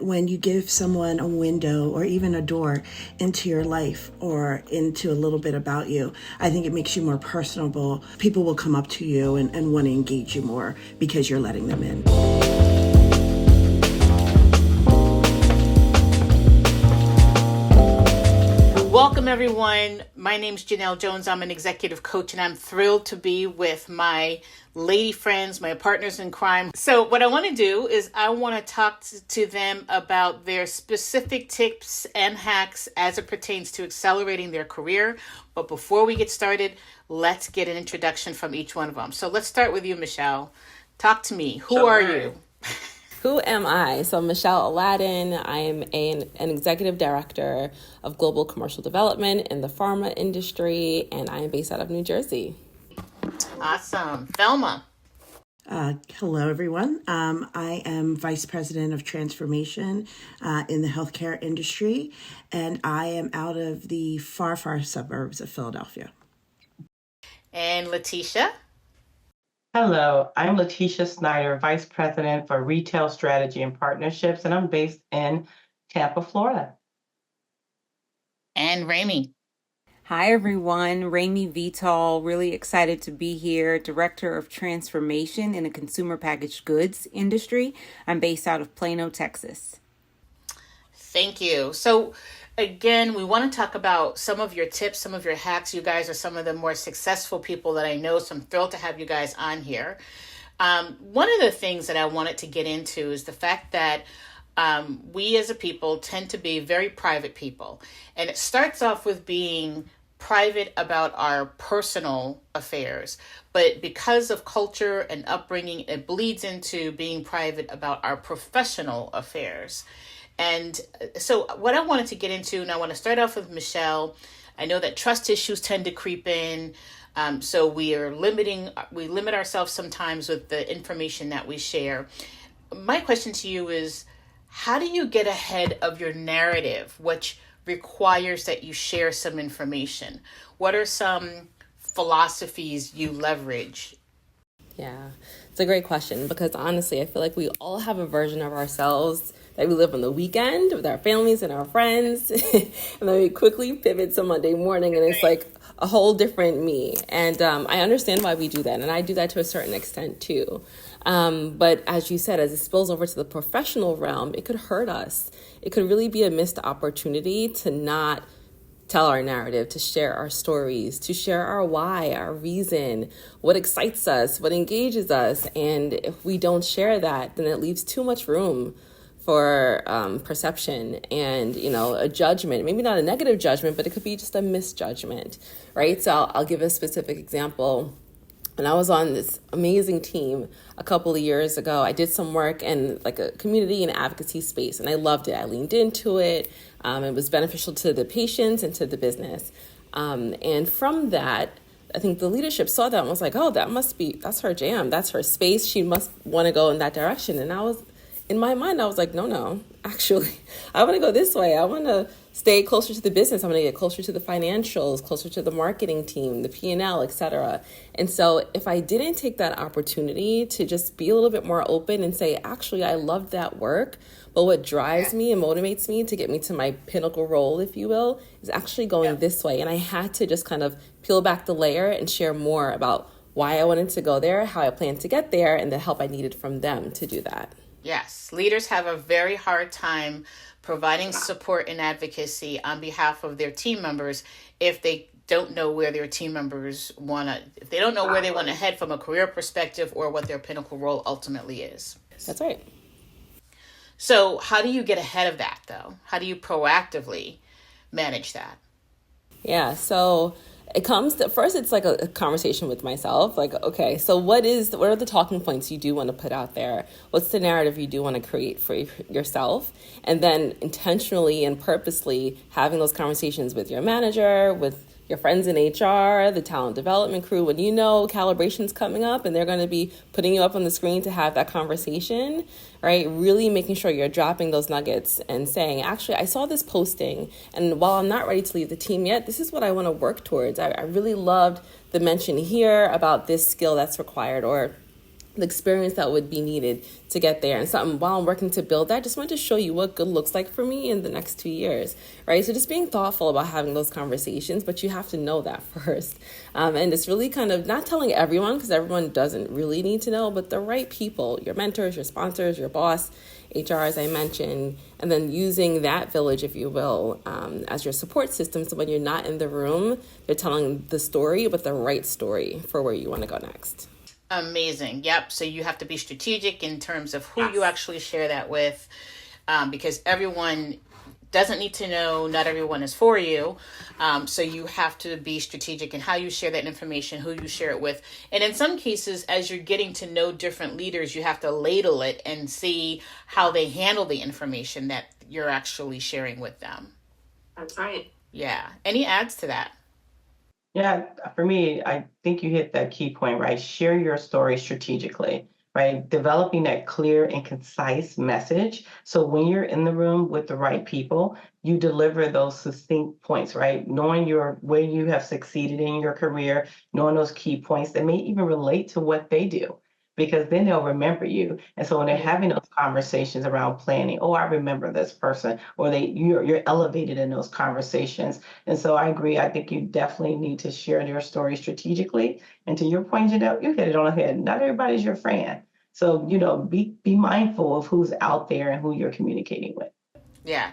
when you give someone a window or even a door into your life or into a little bit about you, I think it makes you more personable. People will come up to you and want to engage you more because you're letting them in. Welcome, everyone. My name's Janelle Jones. I'm an executive coach, and I'm thrilled to be with my lady friends, my partners in crime. So what I want to do is I want to talk to them about their specific tips and hacks as it pertains to accelerating their career. But before we get started, let's get an introduction from each one of them. So let's start with you, Michelle. Talk to me. Who are you? Who am I? So Michelle Aladdin. I am an executive director of global commercial development in the pharma industry, and I am based out of New Jersey. Awesome. Thelma. Hello, everyone. I am Vice President of Transformation in the healthcare industry, and I am out of the far, far suburbs of Philadelphia. And Letitia. Hello, I'm Letitia Snyder, Vice President for Retail Strategy and Partnerships, and I'm based in Tampa, Florida. And Raimy. Hi, everyone. Raimy Vital, really excited to be here, Director of Transformation in the consumer packaged goods industry. I'm based out of Plano, Texas. Thank you. So again, we want to talk about some of your tips, some of your hacks. You guys are some of the more successful people that I know, so I'm thrilled to have you guys on here. One of the things that I wanted to get into is the fact that we as a people tend to be very private people. And it starts off with being private about our personal affairs. But because of culture and upbringing, it bleeds into being private about our professional affairs. And so what I wanted to get into, and I want to start off with Michelle. I know that trust issues tend to creep in. So we limit ourselves sometimes with the information that we share. My question to you is, how do you get ahead of your narrative, which requires that you share some information? What are some philosophies you leverage? Yeah, it's a great question because honestly, I feel like we all have a version of ourselves that we live on the weekend with our families and our friends. And then we quickly pivot to Monday morning and it's like a whole different me. And I understand why we do that. And I do that to a certain extent too. But as you said, as it spills over to the professional realm, it could hurt us. It could really be a missed opportunity to not tell our narrative, to share our stories, to share our why, our reason, what excites us, what engages us. And if we don't share that, then it leaves too much room for perception and, a judgment, maybe not a negative judgment, but it could be just a misjudgment, right? So I'll give a specific example. When I was on this amazing team a couple of years ago, I did some work in like a community and advocacy space, and I loved it. I leaned into it. It was beneficial to the patients and to the business. And from that, I think the leadership saw that and was like, oh, that's her jam. That's her space. She must want to go in that direction. And in my mind, I was like, no, actually, I want to go this way. I want to stay closer to the business. I'm going to get closer to the financials, closer to the marketing team, the P&L, et cetera. And so if I didn't take that opportunity to just be a little bit more open and say, actually, I love that work, but what drives me and motivates me to get me to my pinnacle role, if you will, is actually going this way. And I had to just kind of peel back the layer and share more about why I wanted to go there, how I planned to get there, and the help I needed from them to do that. Yes, leaders have a very hard time providing support and advocacy on behalf of their team members if they don't know where their team members if they don't know where they want to head from a career perspective or what their pinnacle role ultimately is. That's right. So how do you get ahead of that, though? How do you proactively manage that? Yeah, so it comes to, first it's like a conversation with myself, like, okay, so what are the talking points you do want to put out there? What's the narrative you do want to create for yourself? And then intentionally and purposely having those conversations with your manager, with your friends in HR, the talent development crew, when you know calibration's coming up and they're going to be putting you up on the screen to have that conversation, right? Really making sure you're dropping those nuggets and saying, actually, I saw this posting, and while I'm not ready to leave the team yet, this is what I want to work towards. I really loved the mention here about this skill that's required, or the experience that would be needed to get there. And something, while I'm working to build that, I just wanted to show you what good looks like for me in the next 2 years, right? So just being thoughtful about having those conversations, but you have to know that first. And it's really kind of not telling everyone, because everyone doesn't really need to know, but the right people, your mentors, your sponsors, your boss, HR, as I mentioned, and then using that village, if you will, as your support system. So when you're not in the room, they're telling the story, but the right story for where you want to go next. Amazing. Yep. So you have to be strategic in terms of who you actually share that with, because everyone doesn't need to know. Not everyone is for you. So you have to be strategic in how you share that information, who you share it with. And in some cases, as you're getting to know different leaders, you have to ladle it and see how they handle the information that you're actually sharing with them. That's right. Yeah. Any adds to that? Yeah, for me, I think you hit that key point, right? Share your story strategically, right? Developing that clear and concise message. So when you're in the room with the right people, you deliver those succinct points, right? Knowing where you have succeeded in your career, knowing those key points that may even relate to what they do, because then they'll remember you. And so when they're having those conversations around planning, oh, I remember this person, or you're elevated in those conversations. And so I agree. I think you definitely need to share your story strategically. And to your point, Janelle, you hit it on the head. Not everybody's your friend. So, be mindful of who's out there and who you're communicating with. Yeah.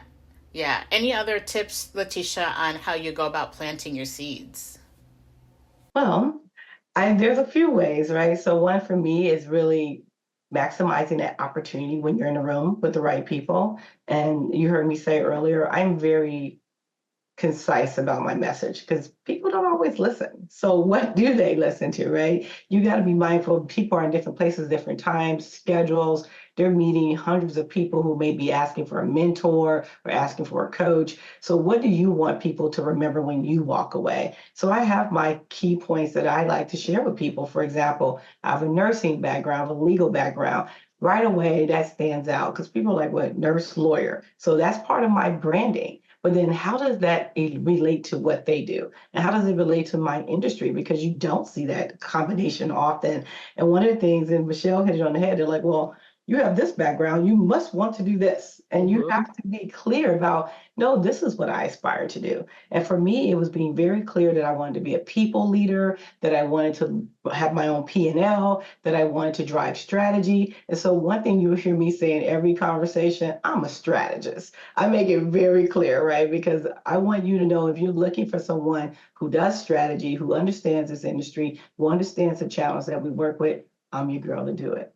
Yeah. Any other tips, Letitia, on how you go about planting your seeds? Well, there's a few ways, right? So one for me is really maximizing that opportunity when you're in a room with the right people. And you heard me say earlier, I'm very concise about my message because people don't always listen. So what do they listen to, right? You got to be mindful. People are in different places, different times, schedules. They're meeting hundreds of people who may be asking for a mentor or asking for a coach. So what do you want people to remember when you walk away? So I have my key points that I like to share with people. For example, I have a nursing background, a legal background. Right away, that stands out because people are like, what, nurse, lawyer. So that's part of my branding. But then how does that relate to what they do? And how does it relate to my industry? Because you don't see that combination often. And one of the things, and Michelle hit it on the head, they're like, well, you have this background, you must want to do this. And you have to be clear about, no, this is what I aspire to do. And for me, it was being very clear that I wanted to be a people leader, that I wanted to have my own P&L, that I wanted to drive strategy. And so one thing you'll hear me say in every conversation, I'm a strategist. I make it very clear, right? Because I want you to know if you're looking for someone who does strategy, who understands this industry, who understands the challenge that we work with, I'm your girl to do it.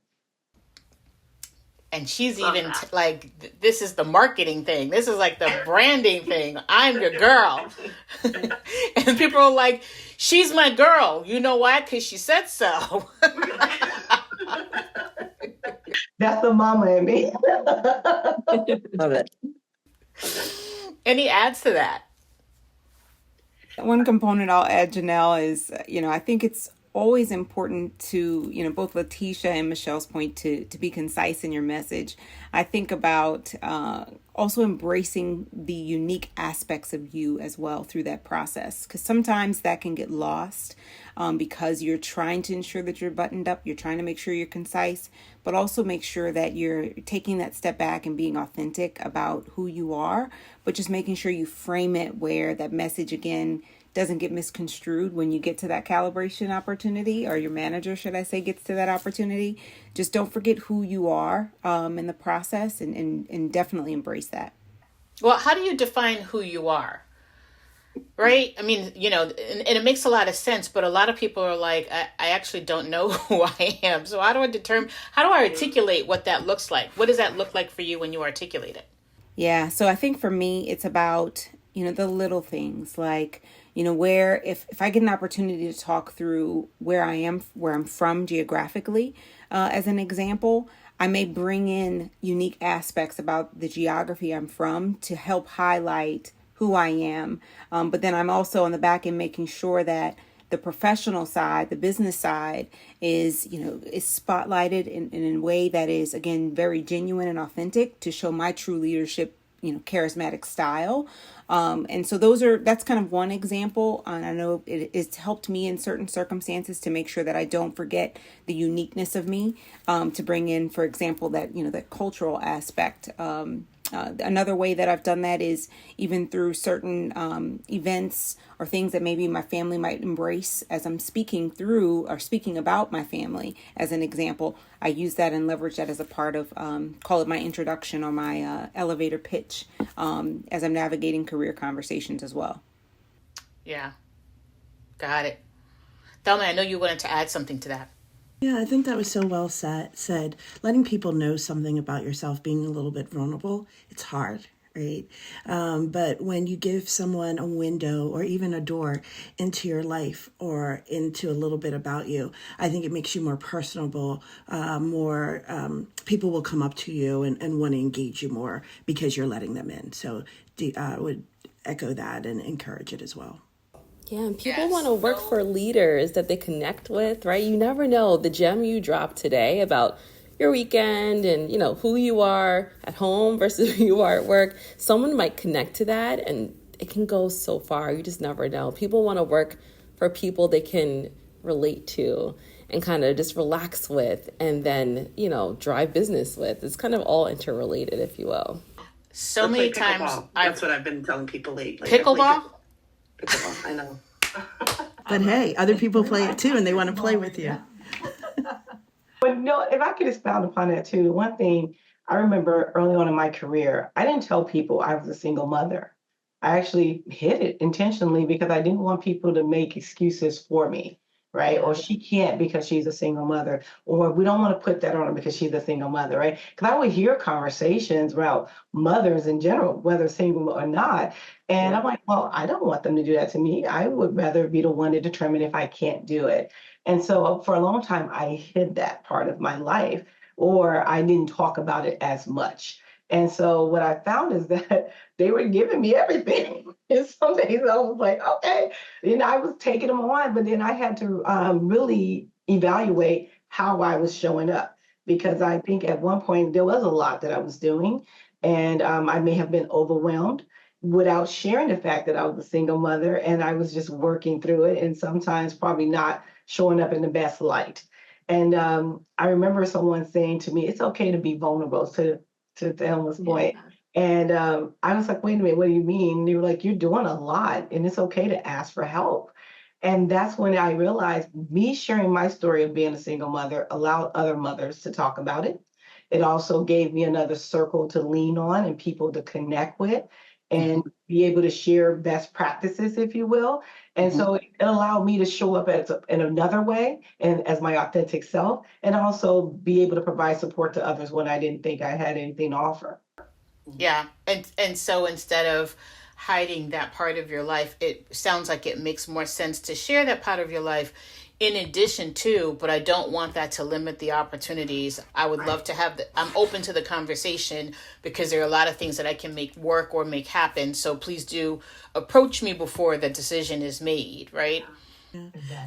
And she's even like, this is the marketing thing. This is like the branding thing. I'm your girl. And people are like, she's my girl. You know why? Because she said so. That's the mama in me. Love it. Any adds to that? One component I'll add, Janelle, is, I think it's always important to, both Letitia and Michelle's point to be concise in your message. I think about also embracing the unique aspects of you as well through that process, because sometimes that can get lost because you're trying to ensure that you're buttoned up, you're trying to make sure you're concise, but also make sure that you're taking that step back and being authentic about who you are, but just making sure you frame it where that message, again, doesn't get misconstrued when you get to that calibration opportunity, or your manager, should I say, gets to that opportunity. Just don't forget who you are in the process, and definitely embrace that. Well, how do you define who you are? Right? I mean, and it makes a lot of sense, but a lot of people are like, I actually don't know who I am. So how do I articulate what that looks like? What does that look like for you when you articulate it? Yeah. So I think for me, it's about, the little things like, where if I get an opportunity to talk through where I'm from geographically, as an example, I may bring in unique aspects about the geography I'm from to help highlight who I am. But then I'm also on the back end making sure that the professional side, the business side is spotlighted in a way that is, again, very genuine and authentic to show my true leadership charismatic style. And so that's kind of one example. And I know it's helped me in certain circumstances to make sure that I don't forget the uniqueness of me, to bring in, for example, that cultural aspect. Another way that I've done that is even through certain events or things that maybe my family might embrace as I'm speaking through or speaking about my family. As an example, I use that and leverage that as a part of, call it my introduction or my elevator pitch, as I'm navigating career conversations as well. Yeah, got it. Thelma, I know you wanted to add something to that. Yeah, I think that was so well said. Letting people know something about yourself, being a little bit vulnerable, it's hard, right? But when you give someone a window or even a door into your life or into a little bit about you, I think it makes you more personable, more people will come up to you and want to engage you more because you're letting them in. So I would echo that and encourage it as well. Yeah, and people want to work for leaders that they connect with, right? You never know the gem you dropped today about your weekend and, who you are at home versus who you are at work. Someone might connect to that and it can go so far. You just never know. People want to work for people they can relate to and kind of just relax with and then, drive business with. It's kind of all interrelated, if you will. So many times. That's what I've been telling people lately. Pickleball? Pickleball, I know. But hey, other people play it too and they want to play with you. But no, if I could expound upon that too, one thing I remember early on in my career, I didn't tell people I was a single mother. I actually hid it intentionally because I didn't want people to make excuses for me, right? Or she can't because she's a single mother, or we don't want to put that on her because she's a single mother, right? Because I would hear conversations about mothers in general, whether single or not. And I'm like, well, I don't want them to do that to me. I would rather be the one to determine if I can't do it. And so for a long time, I hid that part of my life, or I didn't talk about it as much. And so what I found is that they were giving me everything. And some days I was like, okay, I was taking them on, but then I had to really evaluate how I was showing up, because I think at one point there was a lot that I was doing, and I may have been overwhelmed without sharing the fact that I was a single mother and I was just working through it and sometimes probably not showing up in the best light. And I remember someone saying to me, it's okay to be vulnerable, to Thelma's point. And I was like, wait a minute, what do you mean? And they were like, you're doing a lot and it's okay to ask for help. And that's when I realized me sharing my story of being a single mother allowed other mothers to talk about it. It also gave me another circle to lean on and people to connect with and be able to share best practices, if you will. And so it allowed me to show up in another way and as my authentic self, and also be able to provide support to others when I didn't think I had anything to offer. Yeah. And so instead of hiding that part of your life, it sounds like it makes more sense to share that part of your life in addition to, but I don't want that to limit the opportunities. I would love to I'm open to the conversation because there are a lot of things that I can make work or make happen. So please do approach me before the decision is made, right?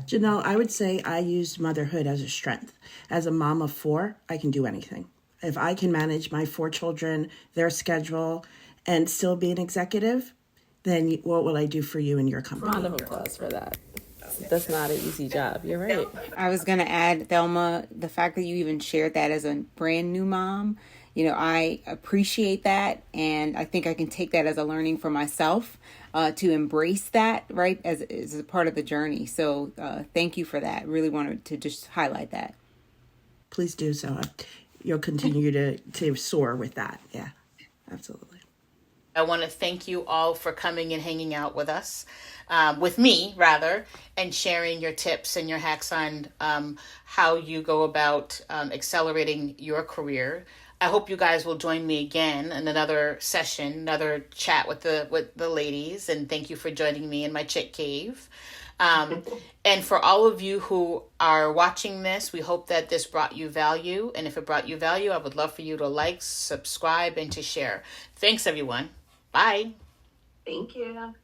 Janelle, I would say I used motherhood as a strength. As a mom of 4, I can do anything. If I can manage my 4 children, their schedule, and still be an executive, then what will I do for you and your company? Round of applause for that. That's not an easy job. You're right. I was going to add, Thelma, the fact that you even shared that as a brand new mom, I appreciate that. And I think I can take that as a learning for myself, to embrace that, right, as a part of the journey. So thank you for that. Really wanted to just highlight that. Please do so. You'll continue to soar with that. Yeah, absolutely. I want to thank you all for coming and hanging out with us, with me rather, and sharing your tips and your hacks on how you go about accelerating your career. I hope you guys will join me again in another session, another chat with the ladies. And thank you for joining me in my chick cave. And for all of you who are watching this, we hope that this brought you value. And if it brought you value, I would love for you to like, subscribe, and to share. Thanks, everyone. Bye. Thank you.